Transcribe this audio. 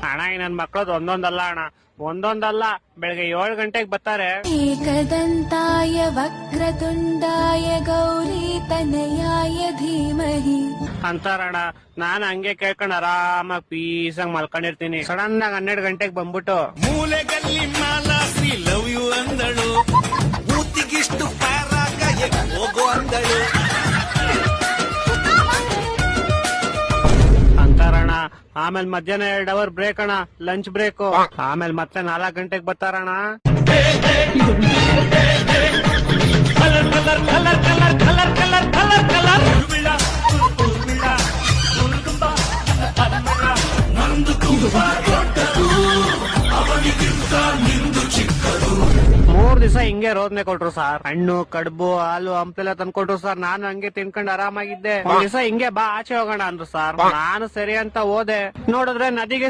ಅಣ್ಣ ಈ ನನ್ ಮಕ್ಳದ್ ಒಂದೊಂದಲ್ಲ ಅಣ್ಣ, ಒಂದೊಂದಲ್ಲ, ಬೆಳಗ್ಗೆ 7 ಗಂಟೆಗೆ ಬರ್ತಾರೆ. ಏಕದಂತಾಯ ವಕ್ರತುಂಡಾಯ ಗೌರಿ ತನಯಾಯ ಧೀಮಹಿ ಅಂತಾರಣ್ಣ. ನಾನ್ ಹಂಗೆ ಕೇಳ್ಕೊಂಡ್ ಆರಾಮಾಗಿ ಪೀಸಾಗಿ ಮಲ್ಕೊಂಡಿರ್ತೀನಿ. ಸಡನ್ ಆಗಿ 12 ಗಂಟೆಗೆ ಬಂದ್ಬಿಟ್ಟು ಮೂಲೆಗಲ್ಲಿ ಮಾಲಾಶ್ರೀ ಲವ್ ಯು ಅಂದಳು, ಊತಿಗಿಷ್ಟು ಪ್ಯಾರಾಗ ಹೋಗೋ ಅಂದಳು. ಅಂತಾರಣ್ಣ. ಆಮೇಲೆ ಮಧ್ಯಾಹ್ನ 2 ಅವರ್ ಬ್ರೇಕ್ ಅಣ್ಣ, ಲಂಚ್ ಬ್ರೇಕ್. ಆಮೇಲೆ ಮತ್ತೆ 4 ಗಂಟೆಗೆ ಬರ್ತಾರಣ್ಣ. Colour colour colour colour colour colour colour colour ನಂದು ತುಂಬಾ ದೊಡ್ಡದು, ಅವನಿಗಿಂತ ನಿಂದು ಚಿಕ್ಕದು. 3 ದಿವಸ ಹಿಂಗೆ ರೋದನೆ ಕೊಟ್ರು ಸರ್. ಹಣ್ಣು ಕಡುಬು ಹಾಲು ಹಂಪೆಲ್ಲ ತಂದ್ಕೊಟ್ರು ಸರ್. ನಾನು ಹಂಗೆ ತಿನ್ಕೊಂಡು ಆರಾಮಾಗಿದ್ದೆ. ಒಂದ್ ದಿವಸ ಹಿಂಗೆ ಬಾ ಆಚೆ ಹೋಗೋಣ ಅಂದ್ರು ಸರ್. ನಾನು ಸರಿ ಅಂತ ಹೋದೆ. ನೋಡಿದ್ರೆ ನದಿಗೆ